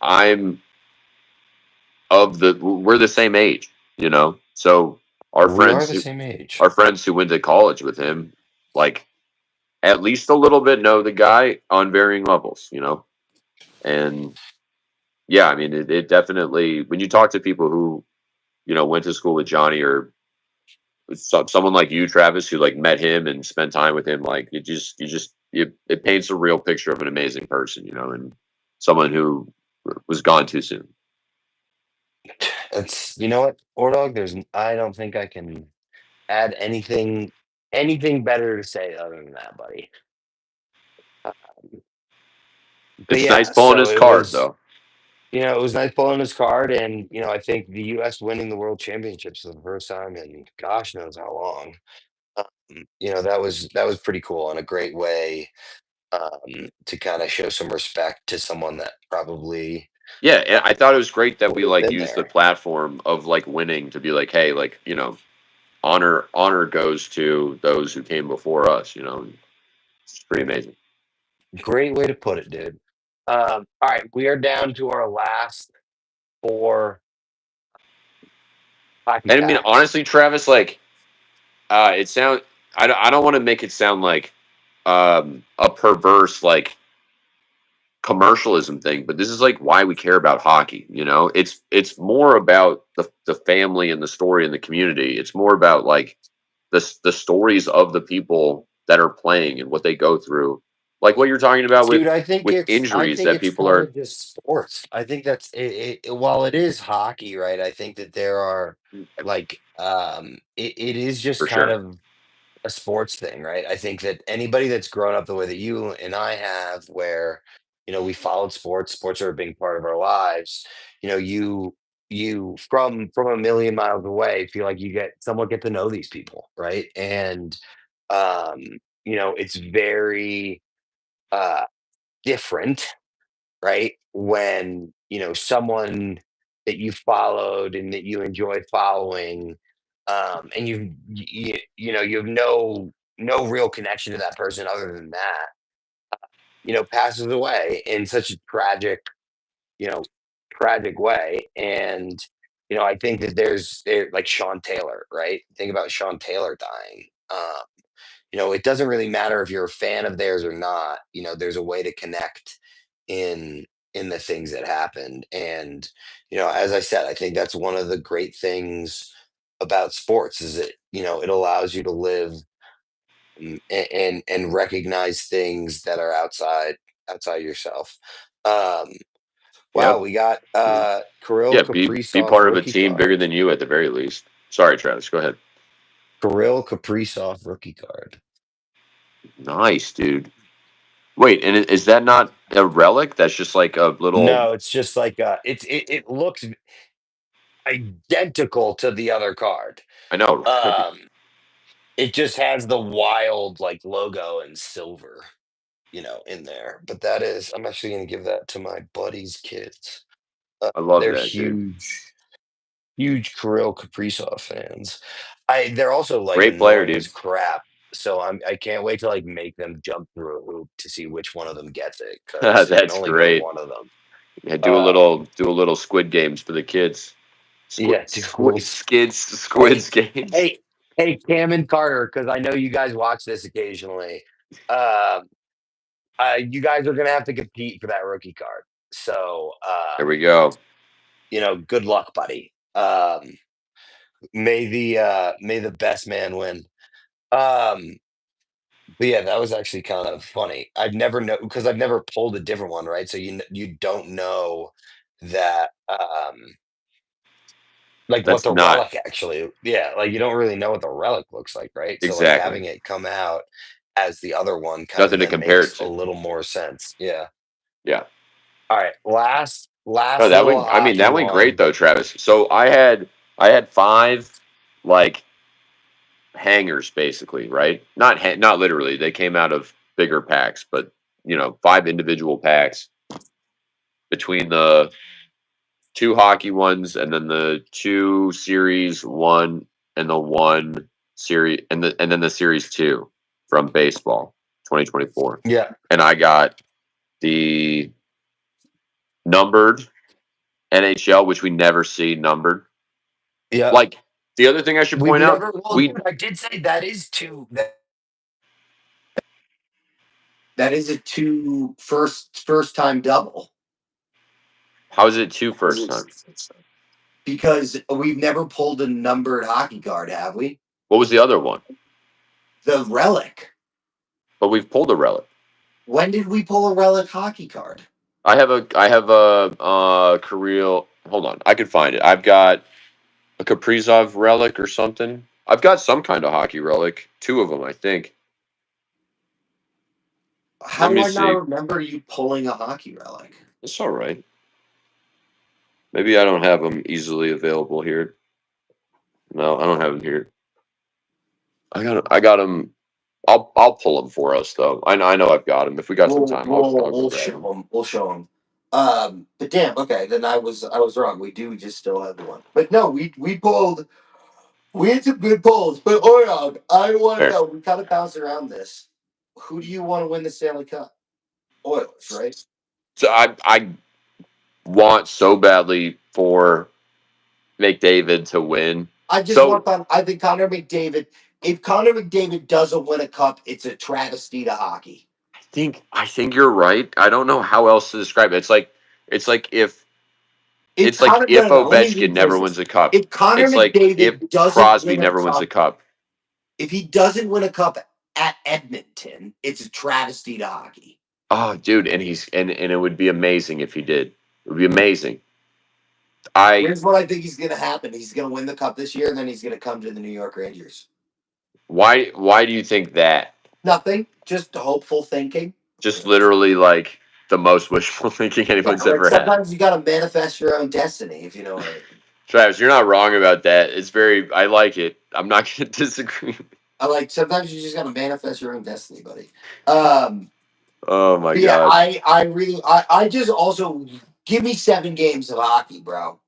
I'm of the we're the same age, so our we are friends the who same age. our friends who went to college with him, like, at least a little bit know the guy on varying levels, and yeah, I mean, it definitely, when you talk to people who went to school with Johnny, or someone like you, Travis, who like met him and spent time with him, like, it paints a real picture of an amazing person, and someone who was gone too soon. It's you know what, Ordog, I don't think I can add anything better to say other than that, buddy. But It's nice yeah, pulling so his card though. it was nice pulling his card, and I think the U.S. winning the World Championships for the first time in gosh knows how long. That was pretty cool and a great way to kind of show some respect to someone that probably Yeah, and I thought it was great that we would have like been used the there. platform of like winning to be like, hey, like, honor goes to those who came before us. It's pretty amazing. Great way to put it, dude. All right, we are down to our last four hockey And I mean, facts. honestly, Travis, like, it sound I don't want to make it sound like a perverse, like, commercialism thing, but this is like why we care about hockey. It's more about the family and the story and the community. It's more about like the stories of the people that are playing and what they go through, like what you're talking about Dude, with I think I injuries think that it's people part are of just sports. I think that's while it is hockey, right? I think that there are like it is just for kind sure. of a sports thing, right? I think that anybody that's grown up the way that you and I have, where we followed sports, sports are a big part of our lives. You from a million miles away feel like you somewhat get to know these people, right? And um, it's very uh different, right? When, someone that you followed and that you enjoy following, and you have no real connection to that person other than that, passes away in such a you know, tragic way. And, I think that like Sean Taylor, right? Think about Sean Taylor dying. It doesn't really matter if you're a fan of theirs or not. There's a way to connect in in the things that happened. And, as I said, I think that's one of the great things about sports is it allows you to live and recognize things that are outside yourself. Um, Wow, Yep. we got Kirill Yeah, be Kaprizov part of a rookie team bigger card. than you at the very least. Sorry, Travis. Go ahead. Kirill Kaprizov rookie card. Nice, dude. Wait, and is that not a relic? That's just like a little. No, it's just like it looks identical to the other card. I know. Right? Um, it just has the wild like logo in silver, in there. But that is, I'm actually going to give that to my buddy's kids. I love They're that, dude. huge Kirill Kaprizov fans. They're also like Great player, annoying as dude. crap. So I can't wait to like make them jump through a hoop to see which one of them gets it because it can That's only go to great. one of them. Yeah, Um, do a little Squid Games for the kids. yeah, do a little Squids Hey, games. hey, hey, Cam and Carter, because I know you guys watch this occasionally. Um, you guys are gonna have to compete for that rookie card. So, There we go. good luck, buddy. May the best man win. Um, but yeah, that was actually kind of funny. I've never know because I've never pulled a different one, right? So you don't know that like what That's the not relic actually, yeah, like you don't really know what the relic looks like, right? So like exactly having it come out as the other one kind of nothing to then compare makes it a to. little more sense. Yeah. Yeah. All right. No, Last that little went. I mean, hockey that went great one. though, Travis. So I had five like hangers basically, right? Not literally. They came out of bigger packs, but five individual packs between the two hockey ones and then the two series one and the one series and then the series two from baseball 2024. Yeah. And I got the numbered NHL, which we never see numbered. Yeah. Like the other thing I should We've point out, never well, we dude, I did say that is two that is a two first time double how is it two first time? because we've never pulled a numbered hockey card, have we? What was the other one? The relic. But we've pulled a relic. When did we pull a relic hockey card? I have a Kirill. Hold on, I could find it. I've got a Kaprizov relic or something. I've got some kind of hockey relic. Two of them, I think. How Let do me I not see. remember you pulling a hockey relic? It's all right. Maybe I don't have them easily available here. No, I don't have them here. I got them. I'll pull them for us though. I know I've got them. If we got some We'll time, I'll we'll go we'll grab show them. them. We'll show them. But damn, okay, then I was wrong. We do just still have the one. But no, we had some good pulls. But Orion, I want to There. know. We kind of bounced around this. Who do you want to win the Stanley Cup? Oilers, right? So I want so badly for McDavid to win. I just So want on. I think Connor McDavid. If Connor McDavid doesn't win a cup, it's a travesty to hockey. I think you're right. I don't know how else to describe it. It's like if If it's like Connor, no, if no, no, let me Ovechkin never rephrase wins this. a cup. If Connor It's like if McDavid doesn't Crosby win a never wins a cup, cup. if he doesn't win a cup at Edmonton, it's a travesty to hockey. Oh, dude, and it would be amazing if he did. It would be amazing. I Here's what I think is going to happen. He's going to win the cup this year, and then he's going to come to the New York Rangers. why do you think that? Nothing, just hopeful thinking. Just literally like the most wishful thinking Yeah, anyone's like ever had. sometimes you got to manifest your own destiny, if you know what I mean. Travis, you're not wrong about that. It's very I like it. I'm not gonna disagree. I like sometimes you just got to manifest your own destiny, buddy. Um, Oh my but yeah, god. I really, I just also give me 7 games of hockey, bro.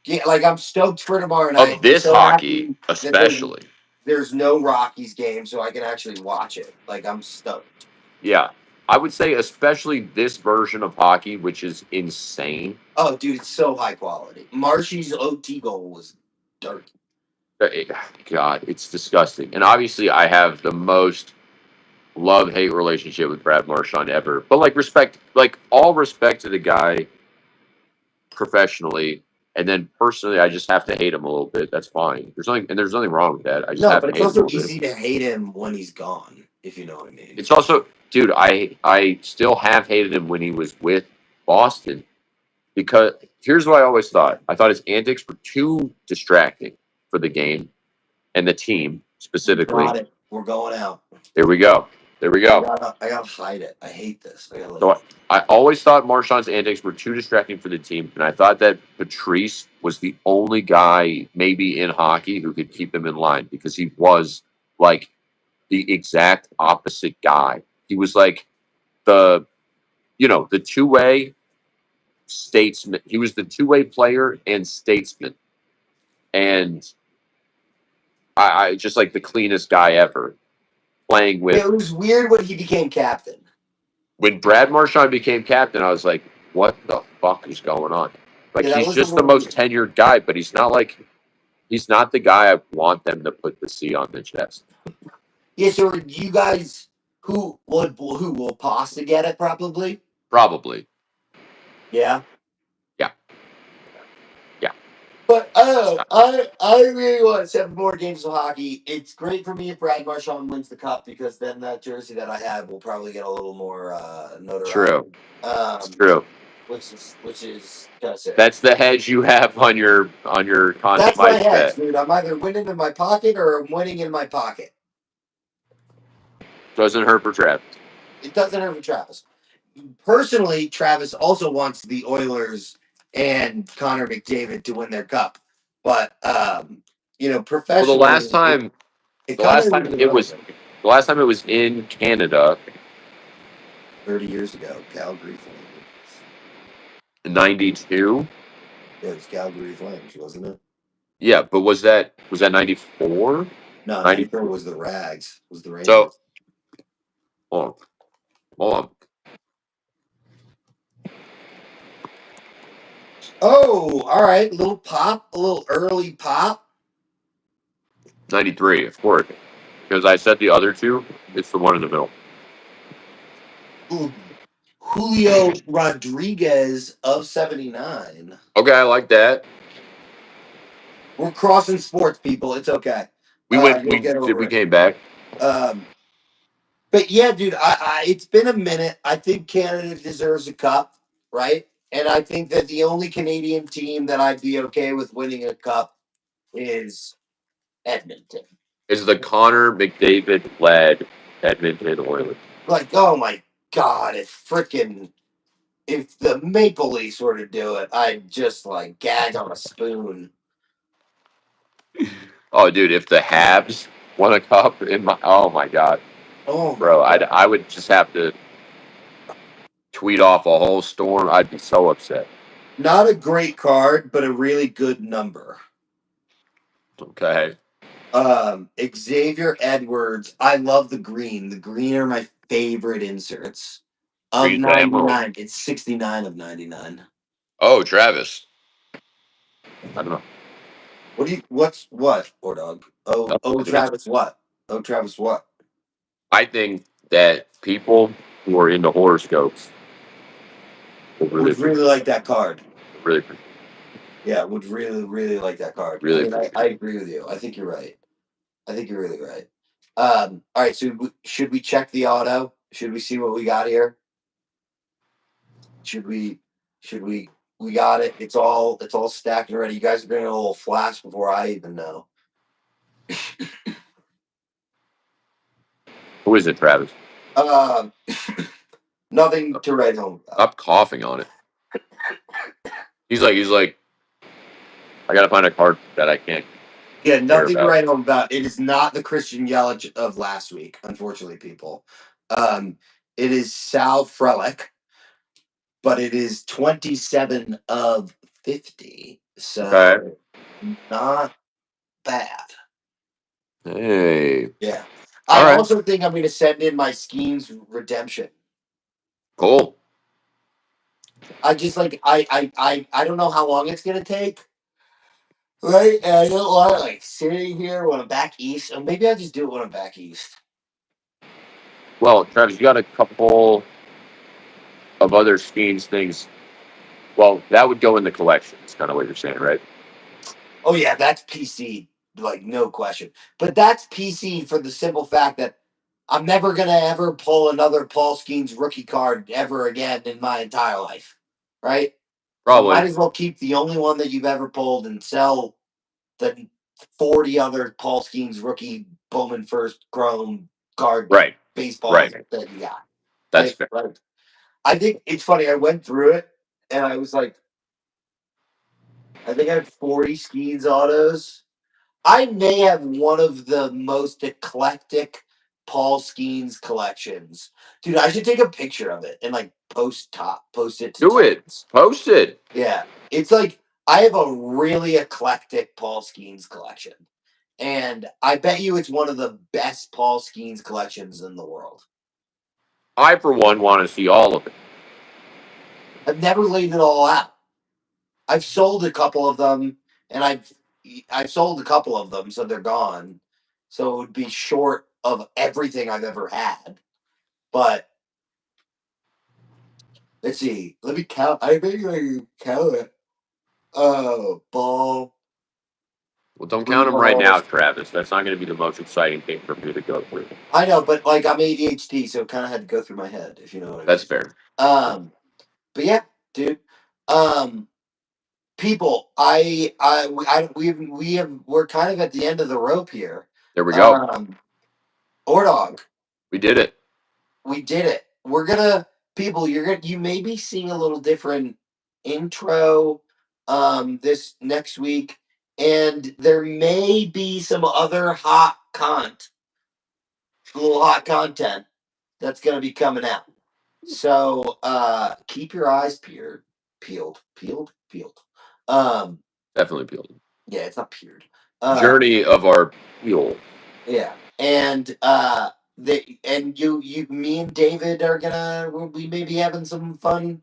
Yeah, like I'm stoked for tomorrow night. Of I'm this so hockey, happy that especially. there's no Rockies game, so I can actually watch it. Like I'm stoked. Yeah. I would say especially this version of hockey, which is insane. Oh, dude, it's so high quality. Marshy's OT goal was dirty. God, it's disgusting. And obviously I have the most love hate relationship with Brad Marchand ever. But like respect, like all respect to the guy professionally, and then personally, I just have to hate him a little bit. That's fine. There's nothing wrong with that. I just No, have but to it's hate him a also little bit. easy to hate him when he's gone, if you know what I mean. It's also, dude, I still have hated him when he was with Boston. because here's what I always thought. I thought his antics were too distracting for the game and the team specifically. Got it. We're going out. There we go. There we go. I gotta hide it. I hate this. I gotta. So I always thought Marshawn's antics were too distracting for the team, and I thought that Patrice was the only guy, maybe in hockey, who could keep him in line because he was like the exact opposite guy. He was like the, the two-way statesman. He was the two-way player and statesman, and I just like the cleanest guy ever playing with. It was weird when he became captain. When Brad Marchand became captain, I was like, what the fuck is going on? Like, Yeah, he's just the most tenured guy, but he's not the guy I want them to put the C on the chest. Yeah, so you guys who will Pasta get it probably? Probably. Yeah. Yeah. Yeah. But I really want 7 more games of hockey. It's great for me if Brad Marchand wins the cup because then that jersey that I have will probably get a little more notoriety. True. True. Which is that's it. That's the hedge you have on your That's my hedge, bet. dude. I'm either winning in my pocket or I'm winning in my pocket. Doesn't hurt for Travis. It doesn't hurt for Travis. Personally, Travis also wants the Oilers and Connor McDavid to win their cup. But professionally, Well, the last time it was in Canada 30 years ago, Calgary Flames. 92. Yeah, it was Calgary Flames, wasn't it? Yeah, but was that 94? No, 94 was the Rags. Was the Rangers. So, hold on. Oh, all right. A little early pop. 93, of course. Because I said the other two, it's the one in the middle. Ooh. Julio Rodriguez of 79. Okay, I like that. We're crossing sports, people. It's okay. We came back. But yeah, dude, it's been a minute. I think Canada deserves a cup, right? And I think that the only Canadian team that I'd be okay with winning a cup is Edmonton. Is the Connor McDavid led Edmonton Oilers. Like, oh my God, if the Maple Leafs were to do it, I'd just like gag on a spoon. Oh, dude, if the Habs won a cup oh my God. Oh, bro, I would just have to tweet off a whole storm. I'd be so upset. Not a great card, but a really good number. Okay. Xavier Edwards. I love the green. The green are my favorite inserts. Of Green 99. It's 69 of 99. Oh, Travis. I don't know. What, Ordog? Travis what? Oh, Travis what? I think that people who are into horoscopes would really like that card. Really. Yeah, would really, really like that card. Really, I agree with you. I think you're right. I think you're really right. All right, so should we check the auto? Should we see what we got here? Should we? We got it. It's all stacked and ready. You guys are getting a little flash before I even know. Who is it, Travis? Nothing to write home about. Stop coughing on it. He's like, I gotta find a card that I can't. Yeah, nothing to write home about. It is not the Christian Yelich of last week, unfortunately, people. It is Sal Frelick, but it is 27 of 50. So not bad. Hey. Yeah. I also think I'm going to send in my Schemes redemption. Cool. I just I don't know how long it's going to take. Right? And I don't want to sitting here when I'm back east. Or maybe I'll just do it when I'm back east. Well, Travis, you got a couple of other Schemes things. Well, that would go in the collection. It's kind of what you're saying, right? Oh, yeah, that's PC. Like, no question. But that's PC for the simple fact that I'm never going to ever pull another Paul Skeens rookie card ever again in my entire life. Right? So might Probably. as well keep the only one that you've ever pulled and sell the 40 other Paul Skeens rookie Bowman first chrome card Right. baseballs Right. that you got. That's fair. Like, I think it's funny. I went through it and I was like, I think I had 40 Skeens autos. I may have one of the most eclectic Paul Skeens collections. Dude, I should take a picture of it and like post it to Do it. Tons. Post it. Yeah. It's like I have a really eclectic Paul Skeens collection. And I bet you it's one of the best Paul Skeens collections in the world. I, for one, want to see all of it. I've never laid it all out. I've sold a couple of them, and I've sold a couple of them, so they're gone. So it would be short of everything I've ever had. But let's see. Let me count. I think I can count it. Ball, Well, don't three count them right now, balls. Travis. That's not going to be the most exciting thing for me to go through. I know, but like I'm ADHD, so it kind of had to go through my head, if you know what I That's mean. fair. But yeah, dude. Um, people, we're kind of at the end of the rope here. There we go. Um, Ordog, We did it. we did it. We're gonna people. You may be seeing a little different intro this next week, and there may be some other little hot content that's gonna be coming out. So keep your eyes peeled. Um, Definitely peeled. yeah, it's not peeled. Journey of our peel. Yeah, and me and David are we may be having some fun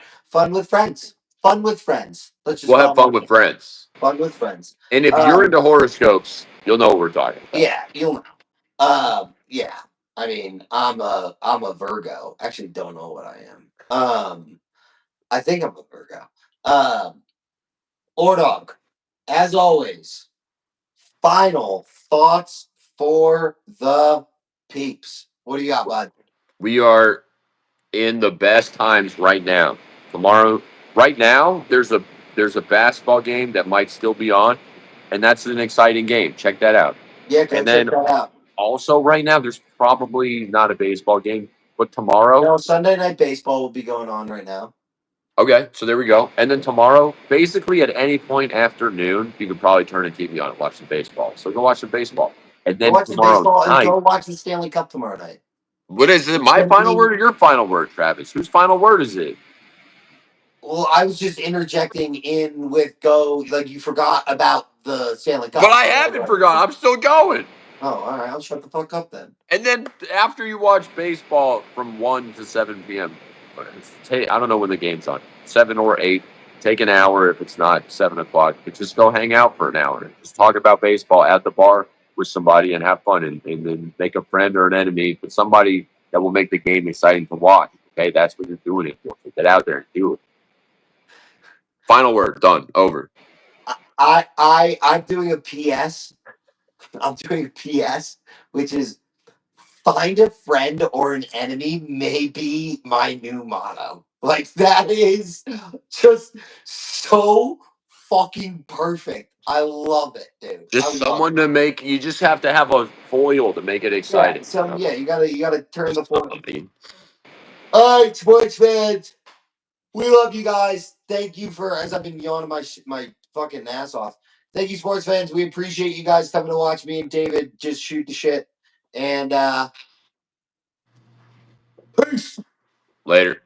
with friends, fun with friends. Let's just We'll have call fun it with friends. fun with friends. And if you're Um, into horoscopes, you'll know what we're talking about. yeah, you'll know. Yeah. I mean, I'm a Virgo. Actually, don't know what I am. I think I'm a Virgo. Um, Ordog, as always, final thoughts for the peeps. What do you got, bud? We are in the best times right now. Tomorrow, right now, there's a basketball game that might still be on, and that's an exciting game. Check that out. Yeah, go And check then that out. also right now, there's probably not a baseball game, but tomorrow. No, Sunday night baseball will be going on right now. Okay, so there we go. And then tomorrow, basically at any point after noon, you could probably turn the TV on and watch the baseball. So go watch the baseball. And Go then watch the tomorrow baseball and night, go watch the Stanley Cup tomorrow night. what is it? It's My gonna final be. word or your final word, Travis? Whose final word is it? Well, I was just interjecting in with go. Like you forgot about the Stanley Cup. But I haven't forgotten. I'm still going. Oh, all right. I'll shut the fuck up then. And then after you watch baseball from 1 to 7 p.m., I don't know when the game's on, 7 or 8, take an hour if it's not 7 o'clock, but just go hang out for an hour. Just talk about baseball at the bar with somebody and have fun and then make a friend or an enemy, but somebody that will make the game exciting to watch. Okay, that's what you're doing it for. So get out there and do it. Final word, done, over. I'm doing a PS. I'm doing a PS, which is find a friend or an enemy may be my new motto. Like that is just so fucking perfect. I love it, dude. I Just love someone it. to make, you just have to have a foil to make it Yeah, exciting. so yeah, you gotta turn the Just point. somebody. All right, sports fans, we love you guys. Thank you for as I've been yawning my fucking ass off. Thank you, sports fans. We appreciate you guys coming to watch me and David just shoot the shit. And peace. Later.